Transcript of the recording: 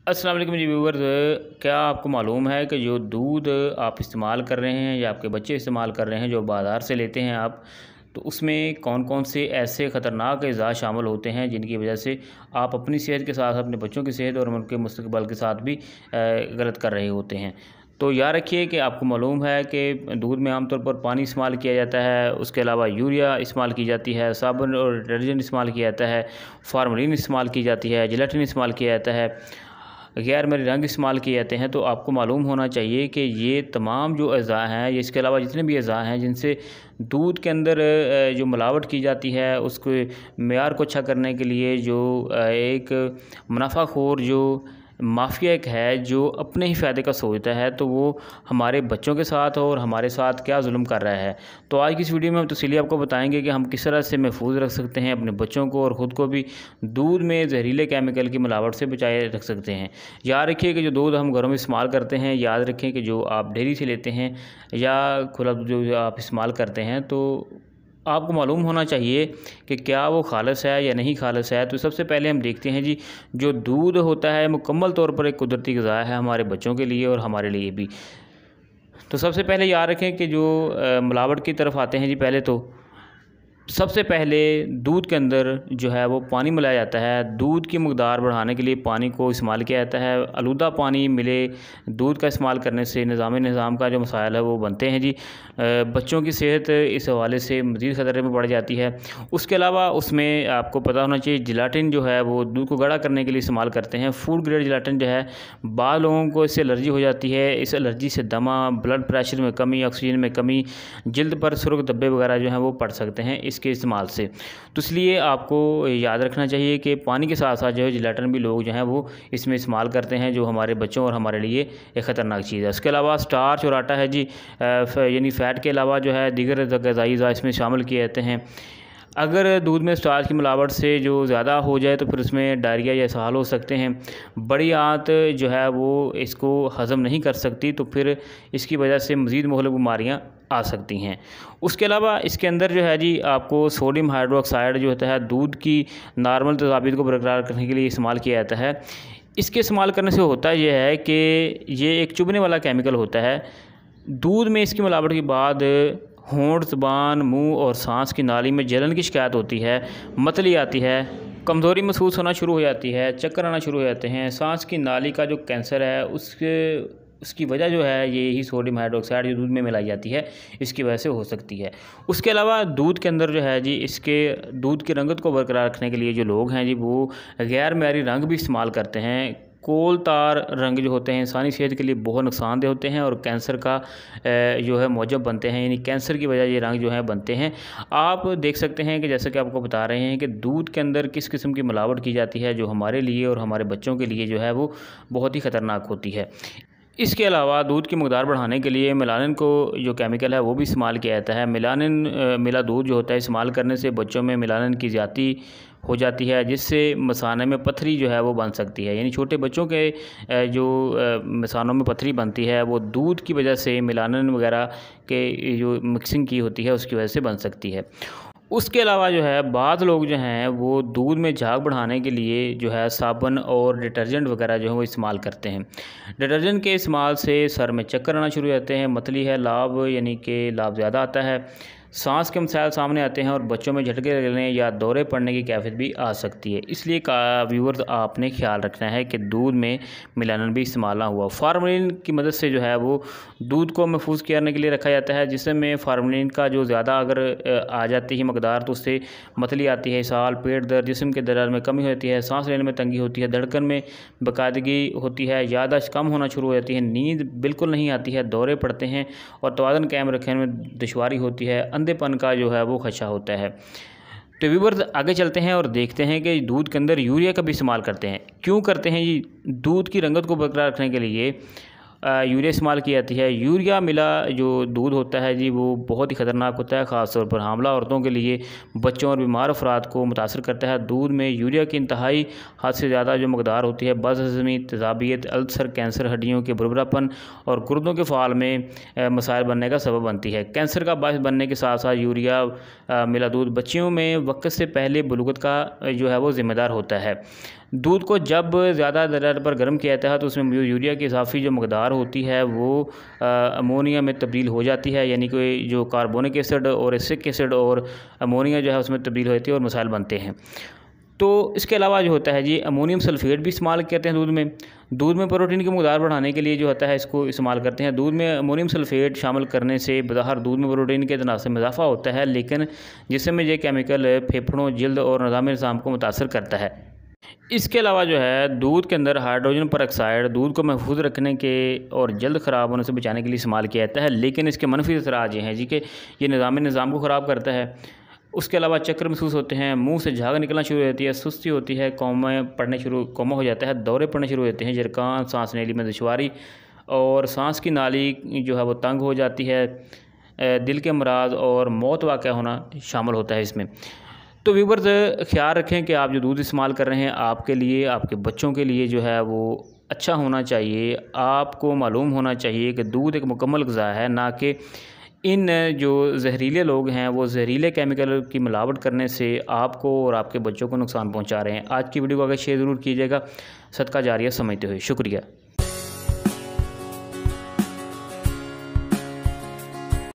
अस्सलाम वालेकुम जी व्यूअर्स, क्या आपको मालूम है कि जो दूध आप इस्तेमाल कर रहे हैं या आपके बच्चे इस्तेमाल कर रहे हैं, जो बाज़ार से लेते हैं आप, तो उसमें कौन कौन से ऐसे ख़तरनाक अज़ा शामिल होते हैं जिनकी वजह से आप अपनी सेहत के साथ अपने बच्चों की सेहत और उनके मुस्तक़बाल के साथ भी गलत कर रहे होते हैं। तो याद रखिए कि आपको मालूम है कि दूध में आमतौर पर पानी इस्तेमाल किया जाता है, उसके अलावा यूरिया इस्तेमाल की जाती है, साबुन और डिटर्जेंट इस्तेमाल किया जाता है, फार्मलिन इस्तेमाल की जाती है, जिलेटिन इस्तेमाल किया जाता है, गैर मरी रंग इस्तेमाल किए जाते हैं। तो आपको मालूम होना चाहिए कि ये तमाम जो अज़ा हैं, ये इसके अलावा जितने भी अज़ा हैं जिनसे दूध के अंदर जो मिलावट की जाती है उसके मेयार को अच्छा करने के लिए जो एक मुनाफाखोर जो माफिया एक है जो अपने ही फ़ायदे का सोचता है, तो वो हमारे बच्चों के साथ और हमारे साथ क्या जुल्म कर रहा है। तो आज की इस वीडियो में हम तफसीली आपको बताएंगे कि हम किस तरह से महफूज रख सकते हैं अपने बच्चों को और ख़ुद को भी दूध में जहरीले केमिकल की मिलावट से बचाए रख सकते हैं। याद रखिए कि जो दूध हम घरों में इस्तेमाल करते हैं, याद रखें कि जो आप डेयरी से लेते हैं या खुला जो आप इस्तेमाल करते हैं, तो आपको मालूम होना चाहिए कि क्या वो खालिस है या नहीं खालिस है। तो सबसे पहले हम देखते हैं जी, जो दूध होता है मुकम्मल तौर पर एक कुदरती ग़िज़ा है हमारे बच्चों के लिए और हमारे लिए भी। तो सबसे पहले याद रखें कि जो मिलावट की तरफ आते हैं जी, पहले तो सबसे पहले दूध के अंदर जो है वो पानी मिलाया जाता है। दूध की मकदार बढ़ाने के लिए पानी को इस्तेमाल किया जाता है। आलूदा पानी मिले दूध का इस्तेमाल करने से निज़ाम का जो मसाइल है वो बनते हैं जी। बच्चों की सेहत इस हवाले से मज़ीद ख़तरे में बढ़ जाती है। उसके अलावा उसमें आपको पता होना चाहिए जिलेटिन जो है वो दूध को गाढ़ा करने के लिए इस्तेमाल करते हैं। फूड ग्रेड जिलेटिन जो है, बाद लोगों को इससे एलर्जी हो जाती है। इस एलर्जी से दमा, ब्लड प्रेशर में कमी, ऑक्सीजन में कमी, जल्द पर सुर्ख धब्बे वगैरह जो हैं वो पड़ सकते हैं इसके इस्तेमाल से। तो इसलिए आपको याद रखना चाहिए कि पानी के साथ साथ जो है जिलेटिन भी लोग जो हैं वो इसमें इस्तेमाल करते हैं, जो हमारे बच्चों और हमारे लिए एक ख़तरनाक चीज़ है। उसके अलावा स्टार्च और आटा है जी, यानी फ़ैट के अलावा जो है दीगर ग़िज़ाई अज़ा इसमें शामिल किए जाते हैं। अगर दूध में स्टार्च की मिलावट से जो ज़्यादा हो जाए तो फिर उसमें डायरिया या इसहाल हो सकते हैं। बड़ी आंत जो है वो इसको हज़म नहीं कर सकती, तो फिर इसकी वजह से मज़ीद मुख्तलिफ़ बीमारियाँ आ सकती हैं। उसके अलावा इसके अंदर जो है जी, आपको सोडियम हाइड्रोक्साइड जो होता है दूध की नॉर्मल तज़ाबित को बरकरार करने के लिए इस्तेमाल किया जाता है। इसके इस्तेमाल करने से होता यह है कि ये एक चुभने वाला केमिकल होता है। दूध में इसकी मिलावट के बाद होंठ, ज़ुबान, मुंह और सांस की नाली में जलन की शिकायत होती है, मतली आती है, कमज़ोरी महसूस होना शुरू हो जाती है, चक्कर आना शुरू हो जाते हैं। सांस की नाली का जो कैंसर है उसकी वजह जो है ये ही सोडियम हाइड्रोक्साइड जो दूध में मिलाई जाती है, इसकी वजह से हो सकती है। उसके अलावा दूध के अंदर जो है जी, इसके दूध की रंगत को बरकरार रखने के लिए जो लोग हैं जी, वो गैर मयारी रंग भी इस्तेमाल करते हैं। कोलतार रंग जो होते हैं इंसानी सेहत के लिए बहुत नुकसानदेह होते हैं और कैंसर का जो है मौजब बनते हैं, यानी कैंसर की वजह ये रंग जो है बनते हैं। आप देख सकते हैं कि जैसे कि आपको बता रहे हैं कि दूध के अंदर किस किस्म की मिलावट की जाती है, जो हमारे लिए और हमारे बच्चों के लिए जो है वो बहुत ही ख़तरनाक होती है। इसके अलावा दूध की मकदार बढ़ाने के लिए मेलानिन को जो केमिकल है वो भी इस्तेमाल किया जाता है। मेलानिन मिला दूध जो होता है, इस्तेमाल करने से बच्चों में मेलानिन की ज़्यादती हो जाती है, जिससे मसाने में पथरी जो है वो बन सकती है। यानी छोटे बच्चों के जो मसानों में पथरी बनती है वो दूध की वजह से मेलानिन वगैरह के जो मिक्सिंग की होती है उसकी वजह से बन सकती है। उसके अलावा जो है बाद लोग जो हैं वो दूध में झाग बढ़ाने के लिए जो है साबुन और डिटर्जेंट वगैरह जो है वो इस्तेमाल करते हैं। डिटर्जेंट के इस्तेमाल से सर में चक्कर आना शुरू हो जाते हैं, मतली है, लाभ यानी कि लाभ ज़्यादा आता है, सांस के मसाइल सामने आते हैं और बच्चों में झटके लगने या दौरे पड़ने की कैफियत भी आ सकती है। इसलिए व्यूअर्स आपने ख्याल रखना है कि दूध में मेलानिन भी इस्तेमाल ना हुआ। फार्मलिन की मदद से जो है वो दूध को महफूज करने के लिए रखा जाता है, जिसमें फार्मलिन का जो ज़्यादा अगर आ जाती है मकदार तो उससे मतली आती है, इसहाल, पेट दर्द, जिस्म के दर्द में कमी होती है, सांस लेने में तंगी होती है, धड़कन में बाकायदगी होती है, याददाश्त कम होना शुरू हो जाती है, नींद बिल्कुल नहीं आती है, दौरे पड़ते हैं और तवाज़ुन कायम रखने में दुश्वारी होती है, अंधेपन का जो है वो खदशा होता है। तो व्यूअर्स आगे चलते हैं और देखते हैं कि दूध के अंदर यूरिया का भी इस्तेमाल करते हैं। क्यों करते हैं ये? दूध की रंगत को बरकरार रखने के लिए यूरिया इस्तेमाल की जाती है। यूरिया मिला जो दूध होता है जी, वो बहुत ही ख़तरनाक होता है, ख़ास तौर पर हामला औरतों के लिए, बच्चों और बीमार अफराद को मुतासर करता है। दूध में यूरिया की इंतहाई हद से ज़्यादा जो मकदार होती है बदहज़मी, तेज़ाबियत, अल्सर, कैंसर, हड्डियों के बुरबरापन और गुर्दों के फ़ाल में मसाइल बनने का सबब बनती है। कैंसर का बायस बनने के साथ साथ यूरिया मिला दूध बच्चियों में वक्त से पहले बुलूगत का जो है वो ज़िम्मेदार होता है। दूध को जब ज़्यादा दर पर गर्म किया जाता है तो उसमें यूरिया की इजाफी जो मकदार होती है वो अमोनिया में तब्दील हो जाती है, यानी कि जो कार्बोनिक एसिड और एसिटिक एसिड और अमोनिया जो है उसमें तब्दील हो जाती है और मसाइल बनते हैं। तो इसके अलावा जो होता है जी, अमोनियम सल्फेट भी इस्तेमाल करते हैं दूध में प्रोटीन की मकदार बढ़ाने के लिए जो होता है इसको इस्तेमाल करते हैं। दूध में अमोनियम सल्फेट शामिल करने से बज़ाहिर दूध में प्रोटीन के तनासब में इजाफा होता है, लेकिन जिसमें ये केमिकल फेफड़ों, जल्द और निज़ाम को मुतासर करता है। इसके अलावा जो है दूध के अंदर हाइड्रोजन परऑक्साइड दूध को महफूज रखने के और जल्द ख़राब होने से बचाने के लिए इस्तेमाल किया जाता है, लेकिन इसके मनफी असरात ये हैं जी कि ये निज़ाम को ख़राब करता है। उसके अलावा चक्कर महसूस होते हैं, मुंह से झाग निकलना शुरू हो जाती है, सुस्ती होती है, कोमा हो जाता है, दौरे पड़ने शुरू हो जाते हैं, जरकान, सांस लेने में दुश्वारी और सांस की नाली जो है वो तंग हो जाती है, दिल के अमराज और मौत वाक़ होना शामिल होता है इसमें। तो व्यूअर्स, ख्याल रखें कि आप जो दूध इस्तेमाल कर रहे हैं आपके लिए, आपके बच्चों के लिए जो है वो अच्छा होना चाहिए। आपको मालूम होना चाहिए कि दूध एक मुकम्मल ग़िज़ा है, ना कि इन जो जहरीले लोग हैं वो जहरीले केमिकल की मिलावट करने से आपको और आपके बच्चों को नुकसान पहुंचा रहे हैं। आज की वीडियो को अगर शेयर ज़रूर कीजिएगा, सदका जारिया समझते हुए। शुक्रिया।